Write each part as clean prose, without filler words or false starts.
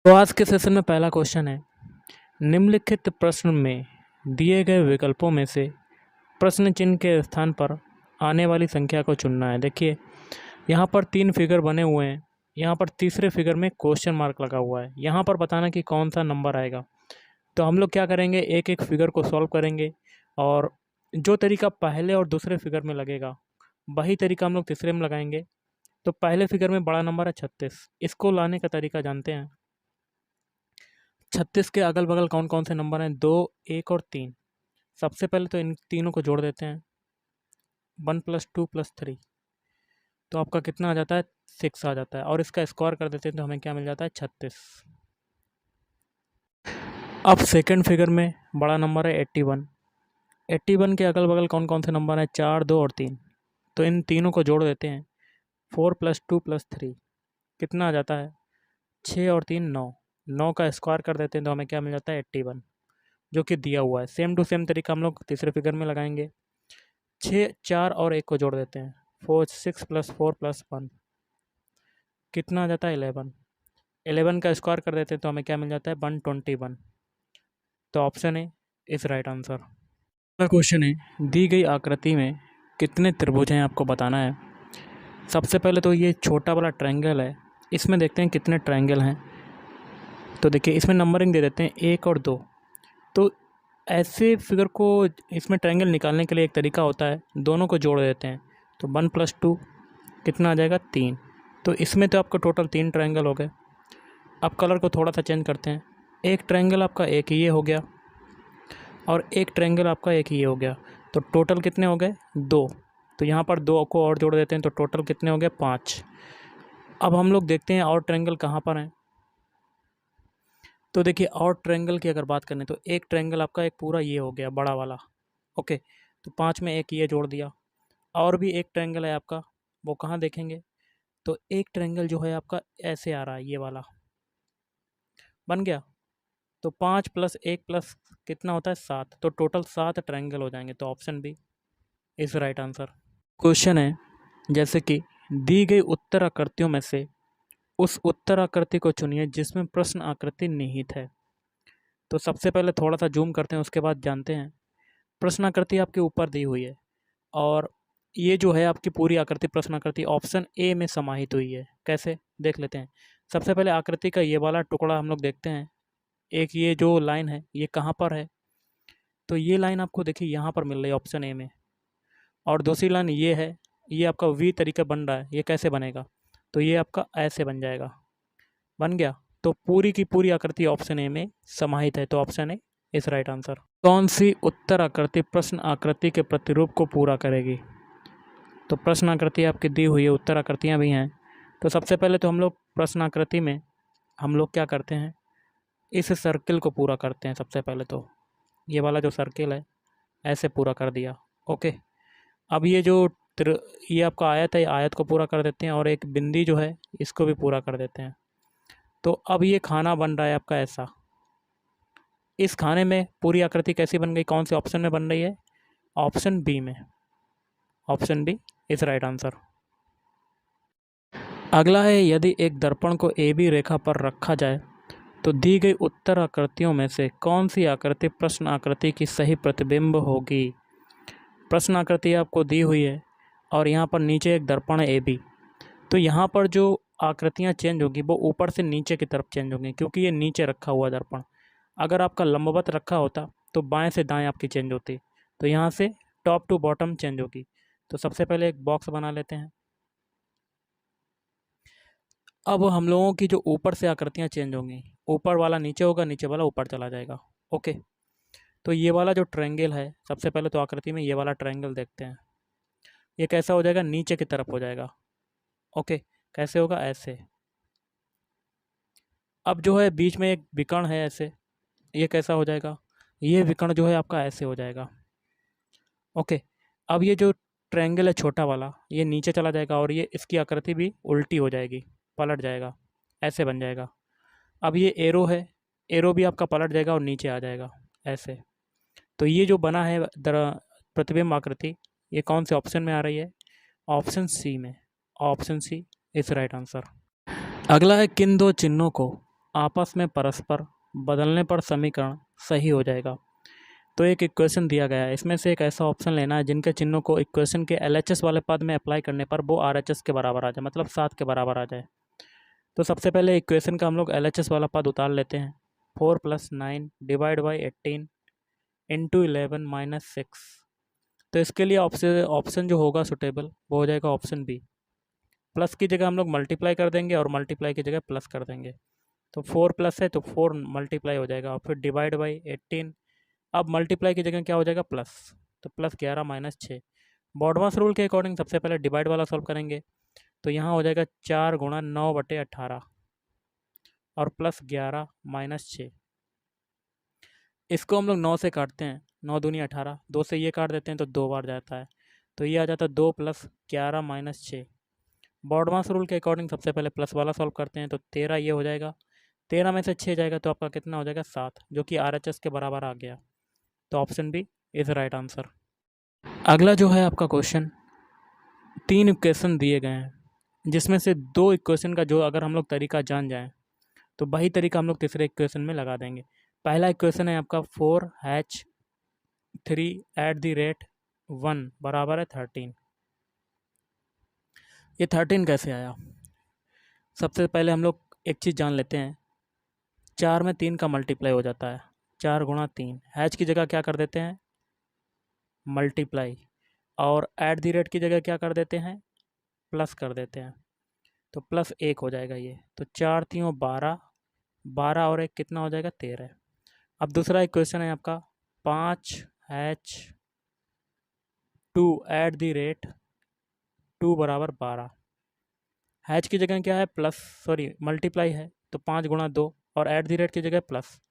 तो आज के सेशन में पहला क्वेश्चन है, निम्नलिखित प्रश्न में दिए गए विकल्पों में से प्रश्न चिन्ह के स्थान पर आने वाली संख्या को चुनना है। देखिए यहाँ पर 3 फिगर बने हुए हैं, यहाँ पर तीसरे फिगर में क्वेश्चन मार्क लगा हुआ है। यहाँ पर बताना कि कौन सा नंबर आएगा। तो हम लोग क्या करेंगे, एक एक फिगर को सॉल्व करेंगे और जो तरीका पहले और दूसरे फिगर में लगेगा वही तरीका हम लोग तीसरे में लगाएंगे। तो पहले फिगर में बड़ा नंबर है 36, इसको लाने का तरीका जानते हैं। 36 के अगल बगल कौन कौन से नंबर हैं, 2, 1 और 3। सबसे पहले तो इन तीनों को जोड़ देते हैं, 1 + 2 + 3, तो आपका कितना आ जाता है, 6 आ जाता है। और इसका स्क्वायर कर देते हैं तो हमें क्या मिल जाता है, 36। अब सेकंड फिगर में बड़ा नंबर है 81। 81 के अगल बगल कौन कौन से नंबर हैं, 4, 2 और 3, तो इन तीनों को जोड़ देते हैं, 4 + 2 + 3, कितना आ जाता है, 6 और 3 9। 9 का स्क्वायर कर देते हैं तो हमें क्या मिल जाता है, 81, जो कि दिया हुआ है। सेम टू सेम तरीका हम लोग तीसरे फिगर में लगाएंगे। 6, 4 और 1 को जोड़ देते हैं, 6 + 4 + 1, कितना आ जाता है, 11। 11 का स्क्वायर कर देते हैं तो हमें क्या मिल जाता है, 121। तो option A is right answer. अगला क्वेश्चन है, दी गई आकृति में कितने त्रिभुज हैं आपको बताना है। सबसे पहले तो ये छोटा वाला ट्रायंगल है, इसमें देखते हैं कितने ट्रायंगल हैं। तो देखिए इसमें नंबरिंग दे देते हैं 1 और 2। तो ऐसे फिगर को, इसमें ट्रायंगल निकालने के लिए एक तरीका होता है, दोनों को जोड़ देते हैं। तो 1 + 2 कितना आ जाएगा, 3। तो इसमें तो आपका टोटल 3 ट्रायंगल हो गए। अब कलर को थोड़ा सा चेंज करते हैं, एक ट्रायंगल आपका एक ये हो गया और एक ट्रायंगल आपका एक ये हो गया। तो टोटल कितने हो गए, 2। तो यहाँ पर 2 को और जोड़ देते हैं तो टोटल कितने हो गए, 5। अब हम लोग देखते हैं और ट्रायंगल कहाँ पर हैं। तो देखिए और ट्रायंगल की अगर बात करें तो एक ट्रायंगल आपका एक पूरा ये हो गया बड़ा वाला, ओके। तो 5 में एक ये जोड़ दिया। और भी एक ट्रायंगल है आपका, वो कहाँ देखेंगे, तो एक ट्रायंगल जो है आपका ऐसे आ रहा है, ये वाला बन गया। तो 5 + 1 प्लस कितना होता है, 7। तो टोटल 7 ट्रायंगल हो जाएंगे। तो option B is right answer. Question है, जैसे कि दी गई उत्तर आकृतियों में से उस उत्तर आकृति को चुनिए जिसमें प्रश्न आकृति निहित है। तो सबसे पहले थोड़ा सा जूम करते हैं, उसके बाद जानते हैं। प्रश्न आकृति आपके ऊपर दी हुई है और ये जो है आपकी पूरी आकृति प्रश्न आकृति ऑप्शन ए में समाहित हुई है। कैसे, देख लेते हैं। सबसे पहले आकृति का ये वाला टुकड़ा हम लोग देखते हैं, एक ये जो लाइन है ये कहाँ पर है, तो ये लाइन आपको देखिए यहाँ पर मिल रही है ऑप्शन ए में। और दूसरी लाइन ये है, ये आपका वी तरीका बन रहा है, ये कैसे बनेगा, तो ये आपका ऐसे बन जाएगा, बन गया। तो पूरी की पूरी आकृति ऑप्शन ए में समाहित है। तो ऑप्शन ए इस राइट आंसर। कौन सी उत्तर आकृति प्रश्न आकृति के प्रतिरूप को पूरा करेगी। तो प्रश्न आकृति आपकी दी हुई है, उत्तर आकृतियाँ भी हैं। तो सबसे पहले तो हम लोग प्रश्न आकृति में हम लोग क्या करते हैं, इस सर्किल को पूरा करते हैं। सबसे पहले तो ये वाला जो सर्किल है ऐसे पूरा कर दिया, ओके। अब ये जो ये आपका आयत है, आयत को पूरा कर देते हैं और एक बिंदी जो है इसको भी पूरा कर देते हैं। तो अब ये खाना बन रहा है आपका ऐसा। इस खाने में पूरी आकृति कैसी बन गई, कौन से ऑप्शन में बन रही है, ऑप्शन बी में। Option B is right answer. अगला है, यदि एक दर्पण को ए बी रेखा पर रखा जाए तो दी गई उत्तर आकृतियों में से कौन सी आकृति प्रश्न आकृति की सही प्रतिबिंब होगी। प्रश्न आकृति आपको दी हुई है और यहाँ पर नीचे एक दर्पण है ए बी। तो यहाँ पर जो आकृतियाँ चेंज होगी वो ऊपर से नीचे की तरफ चेंज होंगी, क्योंकि ये नीचे रखा हुआ दर्पण। अगर आपका लंबवत रखा होता तो बाएं से दाएं आपकी चेंज होती। तो यहाँ से टॉप टू बॉटम चेंज होगी। तो सबसे पहले एक बॉक्स बना लेते हैं। अब हम लोगों की जो ऊपर से आकृतियाँ चेंज होंगी, ऊपर वाला नीचे होगा, नीचे वाला ऊपर चला जाएगा, ओके। तो ये वाला जो ट्रायंगल है, सबसे पहले तो आकृति में ये वाला ट्रायंगल देखते हैं। ये कैसा हो जाएगा, नीचे की तरफ हो जाएगा, ओके। कैसे होगा, ऐसे। अब जो है बीच में एक विकर्ण है ऐसे, ये कैसा हो जाएगा, ये विकर्ण जो है आपका ऐसे हो जाएगा, ओके। अब ये जो ट्रायंगल है छोटा वाला, ये नीचे चला जाएगा और ये इसकी आकृति भी उल्टी हो जाएगी, पलट जाएगा, ऐसे बन जाएगा। अब ये एरो है, एरो भी आपका पलट जाएगा और नीचे आ जाएगा ऐसे। तो ये जो बना है प्रतिबिंब आकृति, ये कौन से ऑप्शन में आ रही है, ऑप्शन सी में। Option C is right answer. अगला है, किन दो चिन्हों को आपस में परस्पर बदलने पर समीकरण सही हो जाएगा। तो एक इक्वेशन दिया गया है, इसमें से एक ऐसा ऑप्शन लेना है जिनके चिन्हों को इक्वेशन के LHS वाले पद में अप्लाई करने पर वो RHS के बराबर आ जाए, मतलब 7 के बराबर आ जाए। तो सबसे पहले इक्वेशन का हम लोग LHS वाला पद उतार लेते हैं। 4 + 9 डिवाइड बाई 18 इंटू 11 माइनस 6। तो इसके लिए ऑप्शन जो होगा सुटेबल वो हो जाएगा ऑप्शन बी। प्लस की जगह हम लोग मल्टीप्लाई कर देंगे और मल्टीप्लाई की जगह प्लस कर देंगे। तो 4 प्लस है तो 4 मल्टीप्लाई हो जाएगा और फिर डिवाइड बाई 18। अब मल्टीप्लाई की जगह क्या हो जाएगा प्लस, तो प्लस 11 माइनस 6। बॉडमास रूल के अकॉर्डिंग सबसे पहले डिवाइड वाला सॉल्व करेंगे। तो यहाँ हो जाएगा 4 गुणा 9/18 और प्लस 11 माइनस 6। इसको हम लोग 9 से काटते हैं, 9 दूनी 18, 2 से ये काट देते हैं तो 2 बार जाता है। तो ये आ जाता है 2 + 11 माइनस 6। बॉडमास रूल के अकॉर्डिंग सबसे पहले प्लस वाला सॉल्व करते हैं। तो 13 ये हो जाएगा, 13 में से 6 जाएगा तो आपका कितना हो जाएगा 7, जो कि RHS के बराबर आ गया। तो option B is right answer. अगला जो है आपका क्वेश्चन, 3 इक्वेशन दिए गए हैं जिसमें से 2 इक्वेशन का जो अगर हम लोग तरीका जान जाएं तो वही तरीका हम लोग तीसरे इक्वेशन में लगा देंगे। पहला इक्वेशन है आपका 4H3 @ 1 बराबर है 13। ये 13 कैसे आया? सबसे पहले हम लोग एक चीज़ जान लेते हैं, 4 में 3 का मल्टीप्लाई हो जाता है, 4 गुणा 3। हैच की जगह क्या कर देते हैं मल्टीप्लाई, और @ की जगह क्या कर देते हैं प्लस कर देते हैं। तो प्लस 1 हो जाएगा ये। तो 4 3 12, 12 और 1 कितना हो जाएगा 13। अब दूसरा इक्वेशन है आपका 5H2 @ 2 बराबर 12। हैच की जगह क्या है मल्टीप्लाई है, तो 5 गुणा 2 और @ की जगह प्लस।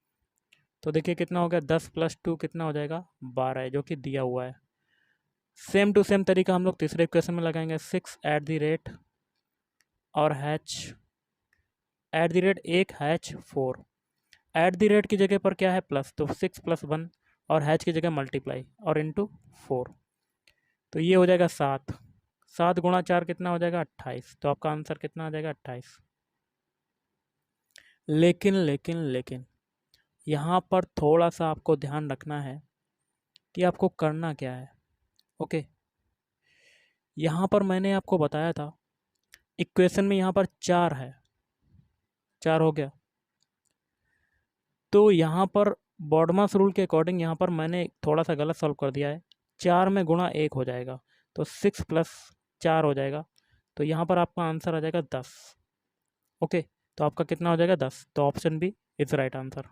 तो देखिए कितना हो गया 10 + 2 कितना हो जाएगा 12 है, जो कि दिया हुआ है। सेम टू सेम तरीका हम लोग तीसरे इक्वेशन में लगाएंगे। 6 @ और @ 1 4। @ की जगह पर क्या है प्लस, तो 6 + 1 और हैच की जगह मल्टीप्लाई और इंटू 4। तो ये हो जाएगा 7, 7 गुणा 4 कितना हो जाएगा 28। तो आपका आंसर कितना आ जाएगा 28। लेकिन यहाँ पर थोड़ा सा आपको ध्यान रखना है कि आपको करना क्या है। ओके, यहाँ पर मैंने आपको बताया था इक्वेशन में यहाँ पर 4 है, 4 हो गया। तो यहाँ पर बॉडमास रूल के अकॉर्डिंग यहाँ पर मैंने थोड़ा सा गलत सॉल्व कर दिया है। 4 में गुणा 1 हो जाएगा, तो 6 + 4 हो जाएगा। तो यहाँ पर आपका आंसर आ जाएगा 10। ओके, तो आपका कितना हो जाएगा 10। तो option B is right answer.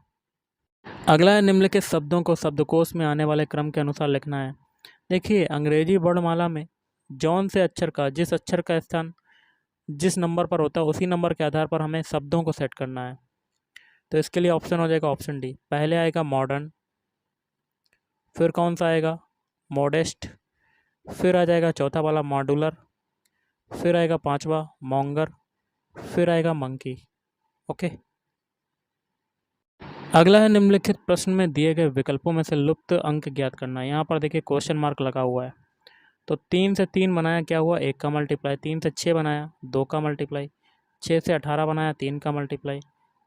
अगला है निम्नलिखित शब्दों को शब्दकोश में आने वाले क्रम के अनुसार लिखना है। देखिए अंग्रेजी वर्णमाला में जौन से अक्षर का जिस अक्षर का स्थान जिस नंबर पर होता है उसी नंबर के आधार पर हमें शब्दों को सेट करना है। तो इसके लिए ऑप्शन हो जाएगा ऑप्शन डी। पहले आएगा मॉडर्न, फिर कौन सा आएगा मॉडेस्ट, फिर आ जाएगा चौथा वाला मॉड्यूलर, फिर आएगा पांचवा मॉन्गर, फिर आएगा मंकी। ओके, अगला है निम्नलिखित प्रश्न में दिए गए विकल्पों में से लुप्त अंक ज्ञात करना है। यहाँ पर देखिए क्वेश्चन मार्क लगा हुआ है। तो 3 से 3 बनाया क्या हुआ 1 का मल्टीप्लाई, 3 से 6 बनाया 2 का मल्टीप्लाई, 6 से 18 बनाया 3 का मल्टीप्लाई,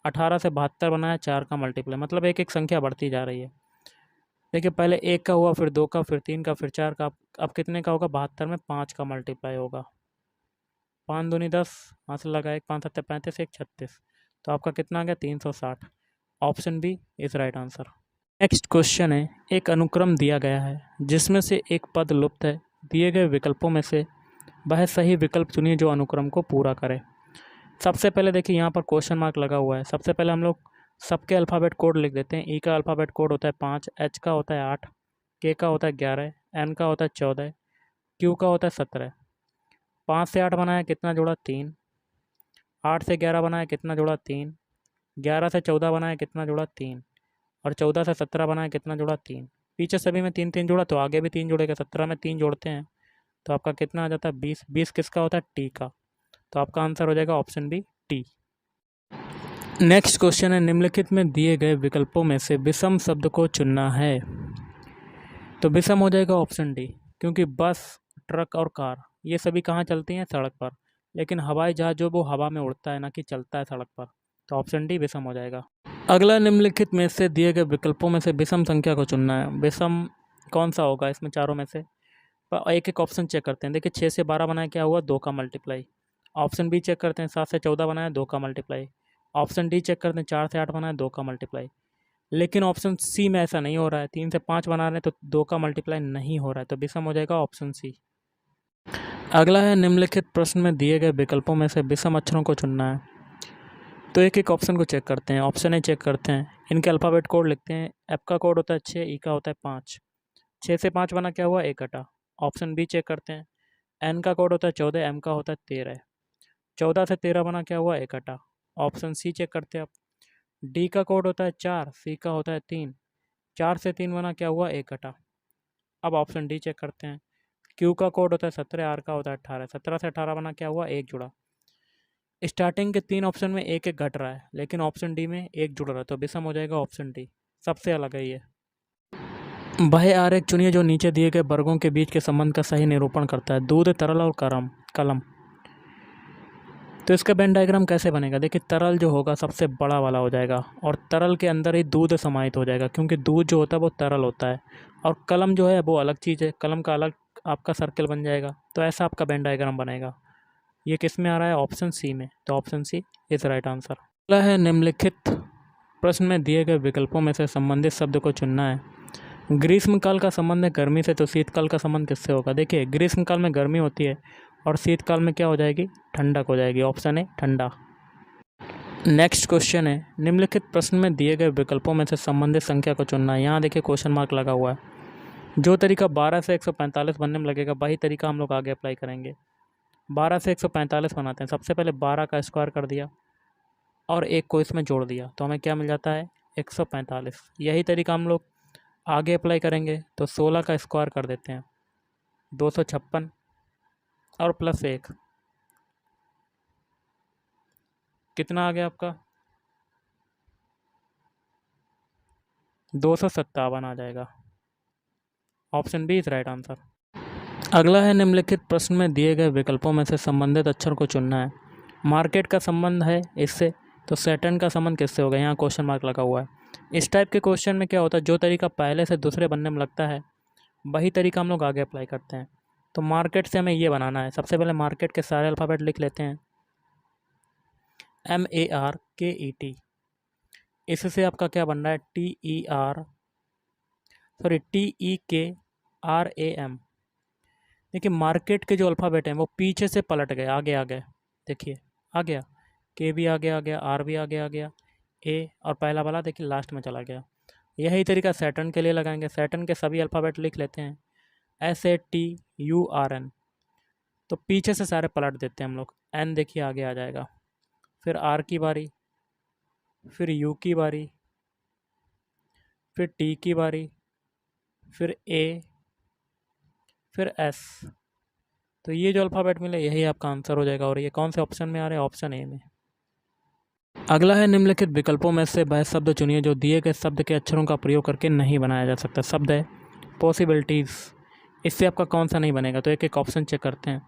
18 से 72 बनाया 4 का मल्टीप्लाई। मतलब एक एक संख्या बढ़ती जा रही है। देखिए पहले 1 का हुआ, फिर 2 का, फिर 3 का, फिर 4 का। अब कितने का होगा 72 में 5 का मल्टीप्लाई होगा। 5 दूनी 10, हाथ से लगा 1, 5 7 35, 1 36। तो आपका कितना आ गया 360। Option B is right answer. Next question है, एक अनुक्रम दिया गया है जिसमें से एक पद लुप्त है। दिए गए विकल्पों में से वह सही विकल्प चुनिए जो अनुक्रम को पूरा करे। सबसे पहले देखिए यहाँ पर क्वेश्चन मार्क लगा हुआ है। सबसे पहले हम लोग सबके अल्फ़ाबेट कोड लिख देते हैं। ई का अल्फ़ाबेट कोड होता है 5, एच का होता है 8, के का होता है 11, एन का होता है 14, क्यू का होता है 17। 5 से 8 बनाया कितना जोड़ा 3, 8 से 11 बनाया कितना जोड़ा 3, 11 से 14 बनाया कितना जोड़ा 3, और 14 से 17 बनाया कितना जोड़ा 3। पीछे सभी में 3 3 जोड़ा तो आगे भी 3 जोड़ेगा। 17 में 3 जोड़ते हैं तो आपका कितना आ जाता है 20। 20 किसका होता है टी का। तो आपका आंसर हो जाएगा option B T. Next question है, निम्नलिखित में दिए गए विकल्पों में से विषम शब्द को चुनना है। तो विषम हो जाएगा ऑप्शन डी, क्योंकि बस, ट्रक और कार ये सभी कहाँ चलती हैं सड़क पर, लेकिन हवाई जहाज जो वो हवा में उड़ता है ना कि चलता है सड़क पर। तो ऑप्शन डी विषम हो जाएगा। अगला, निम्नलिखित में से दिए गए विकल्पों में से विषम संख्या को चुनना है। विषम कौन सा होगा इसमें चारों में से? एक एक ऑप्शन चेक करते हैं। देखिए 6 से 12 बनाया, क्या हुआ? 2 का मल्टीप्लाई। ऑप्शन बी चेक करते हैं, 7 से 14 बनाया, 2 का मल्टीप्लाई। ऑप्शन डी चेक करते हैं, 4 से 8 बनाया, 2 का मल्टीप्लाई। लेकिन ऑप्शन सी में ऐसा नहीं हो रहा है, 3 से 5 बना रहे हैं तो 2 का मल्टीप्लाई नहीं हो रहा है, तो विषम हो जाएगा ऑप्शन सी। अगला है, निम्नलिखित प्रश्न में दिए गए विकल्पों में से विषम अक्षरों को चुनना है। तो एक एक ऑप्शन को चेक करते हैं। ऑप्शन ए चेक करते हैं, इनके अल्फ़ाबेट कोड लिखते हैं। एफ का कोड होता है 6, ई का होता है 5। 6 से 5 बना, क्या हुआ? 1 घटा। ऑप्शन बी चेक करते हैं, एन का कोड होता है 14, एम का होता है 13। 14 से 13 बना, क्या हुआ? 1 घटा। ऑप्शन सी चेक करते हैं आप, डी का कोड होता है 4, सी का होता है 3। 4 से 3 बना, क्या हुआ? 1 घटा। अब ऑप्शन डी चेक करते हैं, क्यू का कोड होता है 17, आर का होता है 18। 17 से 18 बना, क्या हुआ? 1 जुड़ा। स्टार्टिंग के 3 ऑप्शन में एक एक घट रहा है, लेकिन ऑप्शन डी में 1 जुड़ रहा है, तो विषम हो जाएगा ऑप्शन डी। सबसे अलग है ये। बाह्य आरेख चुनिए जो नीचे दिए गए वर्गों के बीच के संबंध का सही निरूपण करता है। दूध, तरल और कलम। तो इसका वेन डायग्राम कैसे बनेगा? देखिए तरल जो होगा सबसे बड़ा वाला हो जाएगा, और तरल के अंदर ही दूध समाहित हो जाएगा, क्योंकि दूध जो होता है वो तरल होता है। और कलम जो है वो अलग चीज़ है, कलम का अलग आपका सर्कल बन जाएगा। तो ऐसा आपका वेन डायग्राम बनेगा। ये किस में आ रहा है? ऑप्शन सी में। तो option C is right answer. अगला है, निम्नलिखित प्रश्न में दिए गए विकल्पों में से संबंधित शब्द को चुनना है। ग्रीष्मकाल का संबंध है गर्मी से, तो शीतकाल का संबंध किससे होगा? देखिए ग्रीष्मकाल में गर्मी होती है और शीतकाल में क्या हो जाएगी? ठंडक हो जाएगी। ऑप्शन ए ठंडा। नेक्स्ट क्वेश्चन है, निम्नलिखित प्रश्न में दिए गए विकल्पों में से संबंधित संख्या को चुनना है। यहाँ देखिए क्वेश्चन मार्क लगा हुआ है। जो तरीका 12 से 145 बनने में लगेगा वही तरीका हम लोग आगे अप्लाई करेंगे। 12 से 145 बनाते हैं। सबसे पहले 12 का स्क्वायर कर दिया और एक को इसमें जोड़ दिया, तो हमें क्या मिल जाता है? 145। यही तरीका हम लोग आगे अप्लाई करेंगे, तो 16 का स्क्वायर कर देते हैं, 256 और प्लस 1, कितना आ गया आपका? 257 आ जाएगा। Option B is right answer. अगला है, निम्नलिखित प्रश्न में दिए गए विकल्पों में से संबंधित अक्षर को चुनना है। मार्केट का संबंध है इससे, तो सैटर्न का संबंध किससे होगा? यहाँ क्वेश्चन मार्क लगा हुआ है। इस टाइप के क्वेश्चन में क्या होता है, जो तरीका पहले से दूसरे बनने में लगता है वही तरीका हम लोग आगे अप्लाई करते हैं। तो मार्केट से हमें ये बनाना है। सबसे पहले मार्केट के सारे अल्फ़ाबेट लिख लेते हैं, MARKET। इससे आपका क्या बन रहा है? TEKRAM। देखिए मार्केट के जो अल्फ़ाबेट हैं वो पीछे से पलट गए, आगे आ गए। देखिए आ गया, के भी आगे आ गया, आर भी आगे आ गया, ए और पहला वाला देखिए लास्ट में चला गया। यही तरीका सैटर्न के लिए लगाएंगे। सैटर्न के सभी अल्फ़ाबेट लिख लेते हैं, SATURN। तो पीछे से सारे पलट देते हैं हम लोग। एन देखिए आगे आ जाएगा, फिर आर की बारी, फिर यू की बारी, फिर टी की बारी, फिर ए, फिर एस। तो ये जो अल्फ़ाबेट मिले यही आपका आंसर हो जाएगा। और ये कौन से ऑप्शन में आ रहे हैं? ऑप्शन ए में। अगला है, निम्नलिखित विकल्पों में से वह शब्द चुनिए जो दिए गए शब्द के अक्षरों का प्रयोग करके नहीं बनाया जा सकता। शब्द है पॉसिबिलिटीज़। इससे आपका कौन सा नहीं बनेगा? तो एक एक ऑप्शन चेक करते हैं।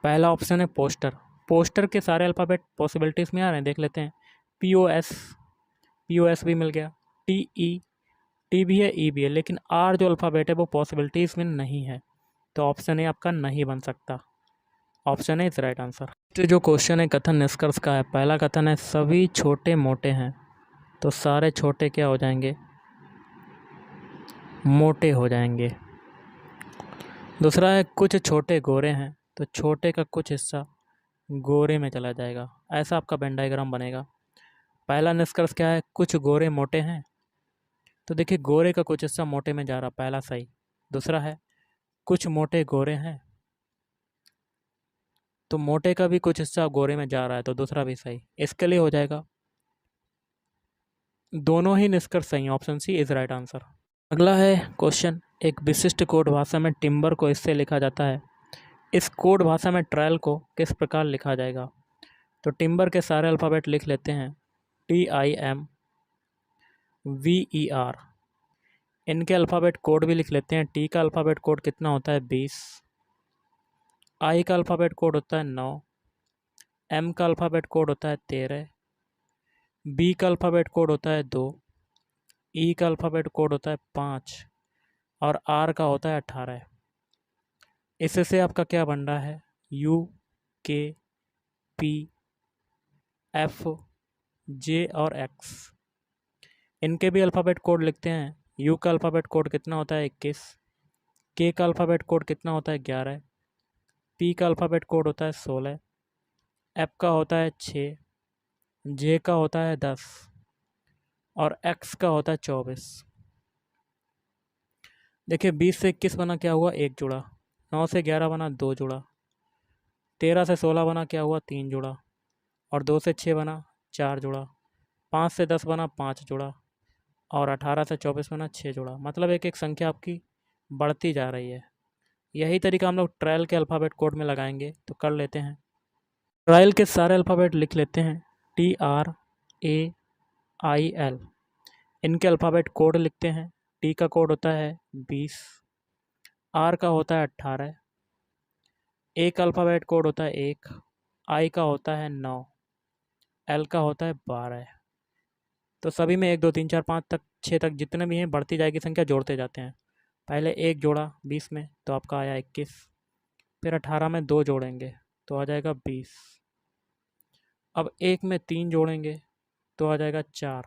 पहला ऑप्शन है पोस्टर। पोस्टर के सारे अल्फ़ाबेट पॉसिबिलिटीज़ में आ रहे हैं, देख लेते हैं। POS भी मिल गया, TE, टी भी है, ई भी है, लेकिन आर जो अल्फ़ाबेट है वो पॉसिबिलिटीज़ में नहीं है, तो ऑप्शन ए आपका नहीं बन सकता। Option A is right answer. तो जो क्वेश्चन है कथन निष्कर्ष का है। पहला कथन है सभी छोटे मोटे हैं, तो सारे छोटे क्या हो जाएंगे? मोटे हो जाएंगे। दूसरा है कुछ छोटे गोरे हैं, तो छोटे का कुछ हिस्सा गोरे में चला जाएगा। ऐसा आपका वेन डायग्राम बनेगा। पहला निष्कर्ष क्या है? कुछ गोरे मोटे हैं, तो देखिए गोरे का कुछ हिस्सा मोटे में जा रहा, पहला सही। दूसरा है कुछ मोटे गोरे हैं, तो मोटे का भी कुछ हिस्सा गोरे में जा रहा है, तो दूसरा भी सही। इसके लिए हो जाएगा दोनों ही निष्कर्ष सही। Option C is right answer. अगला है क्वेश्चन, एक विशिष्ट कोड भाषा में टिम्बर को इससे लिखा जाता है। इस कोड भाषा में ट्रायल को किस प्रकार लिखा जाएगा? तो टिम्बर के सारे अल्फ़ाबेट लिख लेते हैं, TIMVER। इनके अल्फ़ाबेट कोड भी लिख लेते हैं। टी का अल्फ़ाबेट कोड कितना होता है? 20। आई का अल्फ़ाबेट कोड होता है 9। एम का अल्फ़ाबेट कोड होता है 13। बी का अल्फ़ाबेट कोड होता है 2, ई का अल्फ़ाबेट कोड होता है 5 और आर का होता है 18। इससे आपका क्या बन रहा है? यू, के, पी, एफ, जे और एक्स। इनके भी अल्फ़ाबेट कोड लिखते हैं। यू का अल्फ़ाबेट कोड कितना होता है? 21। के का अल्फ़ाबेट कोड कितना होता है? 11। पी का अल्फ़ाबेट कोड होता है 16। एफ का होता है 6। जे का होता है 10 और एक्स का होता है 24। देखिए 20 से 21 बना क्या हुआ? 1 जुड़ा। 9 से 11 बना 2 जुड़ा। 13 से 16 बना क्या हुआ? 3 जुड़ा। और 2 से 6 बना 4 जुड़ा। 5 से 10 बना 5 जुड़ा। और 18 से 24 बना 6 जुड़ा। मतलब एक एक संख्या आपकी बढ़ती जा रही है। यही तरीका हम लोग ट्रायल के अल्फ़ाबेट कोड में लगाएंगे, तो कर लेते हैं। ट्रायल के सारे अल्फ़ाबेट लिख लेते हैं। TRAIL। इनके अल्फ़ाबेट कोड लिखते हैं। टी का कोड होता है 20, आर का होता है 18, ए का अल्फ़ाबेट कोड होता है 1, आई का होता है 9, एल का होता है 12। तो सभी में 1 2 3 4 5 तक 6 तक जितने भी हैं बढ़ती जाएगी संख्या, जोड़ते जाते हैं। पहले 1 जोड़ा 20 में तो आपका आया 21। फिर 18 में 2 जोड़ेंगे तो आ जाएगा 20। अब 1 में 3 जोड़ेंगे तो आ जाएगा 4।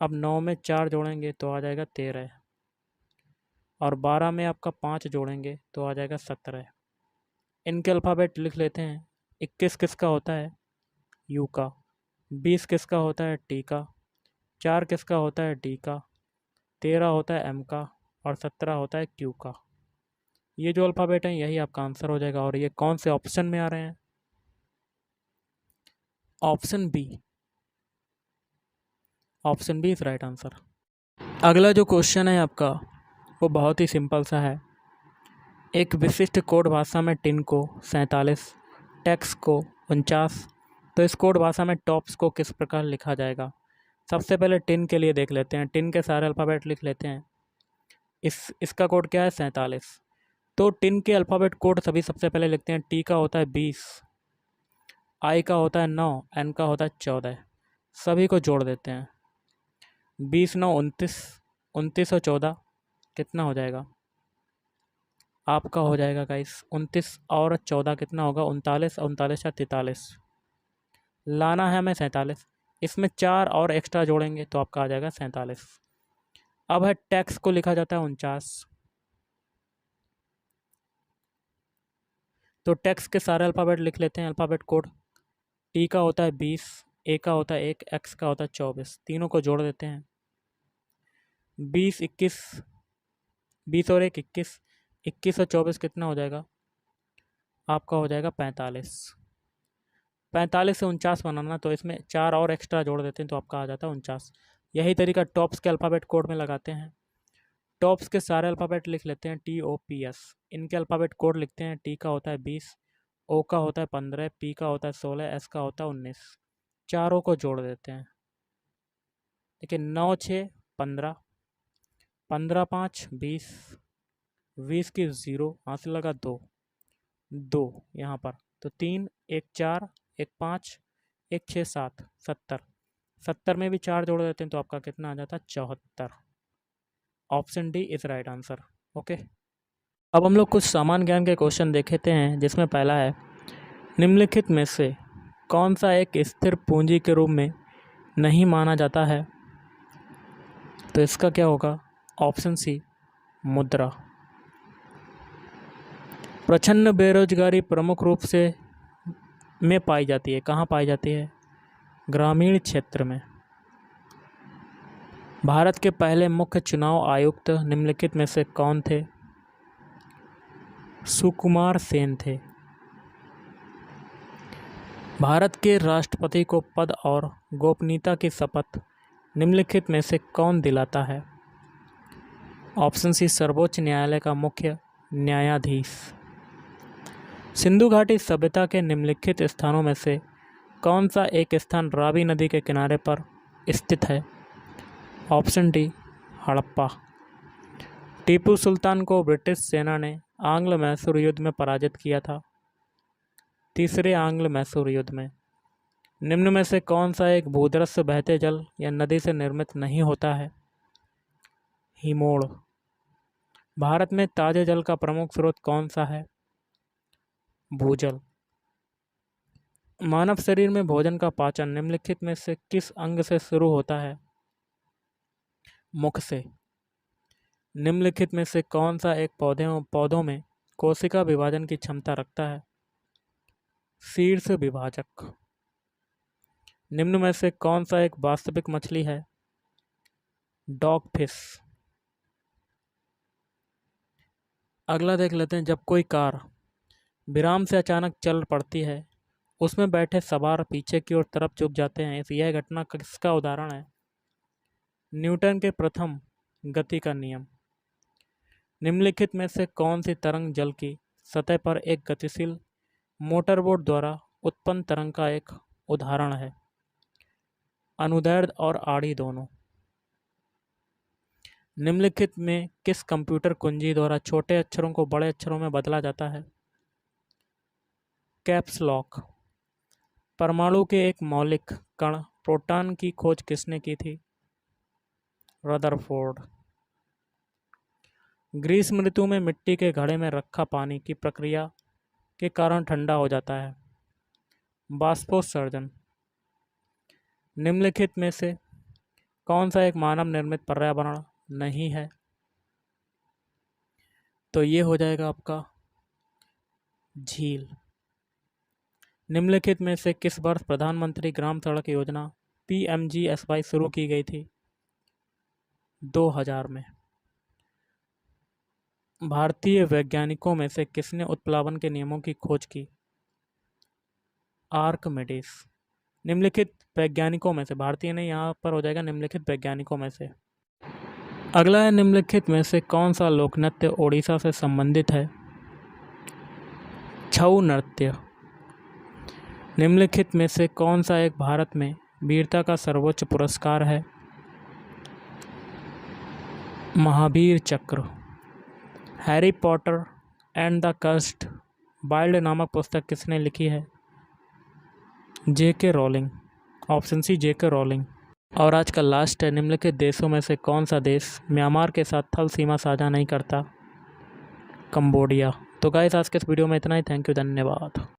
अब 9 में 4 जोड़ेंगे तो आ जाएगा 13। और 12 में आपका 5 जोड़ेंगे तो आ जाएगा 17। इनके अल्फ़ाबेट लिख लेते हैं। 21 किसका होता है? यू का। 20 किसका होता है? टी का। 4 किसका होता है? डी का। 13 होता है एम का। और 17 होता है क्यू का। ये जो अल्फ़ाबेट हैं यही आपका आंसर हो जाएगा। और ये कौन से ऑप्शन में आ रहे हैं? Option B. Option B is right answer. अगला जो क्वेश्चन है आपका वो बहुत ही सिंपल सा है। एक विशिष्ट कोड भाषा में टिन को 47, टेक्स को 49, तो इस कोड भाषा में टॉप्स को किस प्रकार लिखा जाएगा? सबसे पहले टिन के लिए देख लेते हैं। टिन के सारे अल्फ़ाबेट लिख लेते हैं। इसका कोड क्या है? 47। तो टिन के अल्फ़ाबेट कोड सभी सबसे पहले लिखते हैं। टी का होता है 20, आई का होता है 9, एन का होता है 14। सभी को जोड़ देते हैं। 20 9 29, 29 और 14 कितना हो जाएगा? आपका हो जाएगा गाइस 29 और 14 कितना होगा? 39। 39 या 43। लाना है हमें 47। इसमें 4 और एक्स्ट्रा जोड़ेंगे तो आपका आ जाएगा 47। अब है टैक्स को लिखा जाता है 49। तो टैक्स के सारे अल्फ़ाबेट लिख लेते हैं। अल्फ़ाबेट कोड टी का होता है 20, ए का होता है 1, एक्स का होता है 24। तीनों को जोड़ देते हैं। 20 21, 20 और 1 21, 21 और 24 कितना हो जाएगा? आपका हो जाएगा 45। 45 से 49 बनाना, तो इसमें 4 और एक्स्ट्रा जोड़ देते हैं तो आपका आ जाता है 49। यही तरीका टॉप्स के अल्फ़ाबेट कोड में लगाते हैं। टॉप्स के सारे अल्फ़ाबेट लिख लेते हैं। TOPS। इनके अल्फ़ाबेट कोड लिखते हैं। टी का होता है 20, ओ का होता है 15, पी का होता है 16, एस का होता है 19। चारों को जोड़ देते हैं। देखिए 9 6 15, 15 5 20, 20 की 0 यहाँ से लगा 2, 2 यहाँ पर, तो 3 1 4 1 5 1 6 7 70। 70 में भी 4 जोड़ देते हैं तो आपका कितना आ जाता है? 74। Option D is right answer. Okay, अब हम लोग कुछ सामान्य ज्ञान के क्वेश्चन देखते हैं, जिसमें पहला है निम्नलिखित में से कौन सा एक स्थिर पूंजी के रूप में नहीं माना जाता है? तो इसका क्या होगा? ऑप्शन सी मुद्रा। प्रचंड बेरोजगारी प्रमुख रूप से में पाई जाती है। कहाँ पाई जाती है? ग्रामीण क्षेत्र में। भारत के पहले मुख्य चुनाव आयुक्त निम्नलिखित में से कौन थे? सुकुमार सेन थे। भारत के राष्ट्रपति को पद और गोपनीयता की शपथ निम्नलिखित में से कौन दिलाता है? ऑप्शन सी सर्वोच्च न्यायालय का मुख्य न्यायाधीश। सिंधु घाटी सभ्यता के निम्नलिखित स्थानों में से कौन सा एक स्थान रावी नदी के किनारे पर स्थित है? Option D Harappa. टीपू सुल्तान को ब्रिटिश सेना ने आंग्ल मैसूर युद्ध में पराजित किया था। तीसरे आंग्ल मैसूर युद्ध में। निम्न में से कौन सा एक भूदृश्य से बहते जल या नदी से निर्मित नहीं होता है? हिमोड़। भारत में ताजे जल का प्रमुख स्रोत कौन सा है? भूजल। मानव शरीर में भोजन का पाचन निम्नलिखित में से किस अंग से शुरू होता है? मुख से। निम्नलिखित में से कौन सा एक पौधों में कोशिका विभाजन की क्षमता रखता है? शीर्ष विभाजक। निम्न में से कौन सा एक वास्तविक मछली है? Dog fish. अगला देख लेते हैं, जब कोई कार विराम से अचानक चल पड़ती है, उसमें बैठे सवार पीछे की ओर तरफ झुक जाते हैं, यह घटना किसका उदाहरण है? न्यूटन के प्रथम गति का नियम। निम्नलिखित में से कौन सी तरंग जल की सतह पर एक गतिशील मोटरबोट द्वारा उत्पन्न तरंग का एक उदाहरण है? अनुदैर्ध्य और आड़ी दोनों। निम्नलिखित में किस कंप्यूटर कुंजी द्वारा छोटे अक्षरों को बड़े अक्षरों में बदला जाता है? Caps lock. परमाणु के एक मौलिक कण प्रोटॉन की खोज किसने की थी? रदरफोर्ड। ग्रीष्म ऋतु में मिट्टी के घड़े में रखा पानी की प्रक्रिया के कारण ठंडा हो जाता है? बाष्पोत्सर्जन। निम्नलिखित में से कौन सा एक मानव निर्मित पर्यावरण नहीं है? तो ये हो जाएगा आपका झील। निम्नलिखित में से किस वर्ष प्रधानमंत्री ग्राम सड़क योजना PMGSY शुरू की गई थी? 2000 में। भारतीय वैज्ञानिकों में से किसने उत्प्लावन के नियमों की खोज की? आर्कमिडीज। निम्नलिखित वैज्ञानिकों में से, भारतीय नहीं, यहाँ पर हो जाएगा निम्नलिखित वैज्ञानिकों में से। अगला है, निम्नलिखित में से कौन सा लोक नृत्य ओडिशा से संबंधित है? छऊ नृत्य। निम्नलिखित में से कौन सा एक भारत में वीरता का सर्वोच्च पुरस्कार है? Mahavir Chakra. Harry Potter and the cursed wild नामक पुस्तक किसने लिखी है? JK Rowling. Option C JK Rowling. और आज का लास्ट है, निम्नलिखित देशों में से कौन सा देश म्यांमार के साथ थल सीमा साझा नहीं करता? कंबोडिया। तो गाइस, आज के इस वीडियो में इतना ही। थैंक यू, धन्यवाद।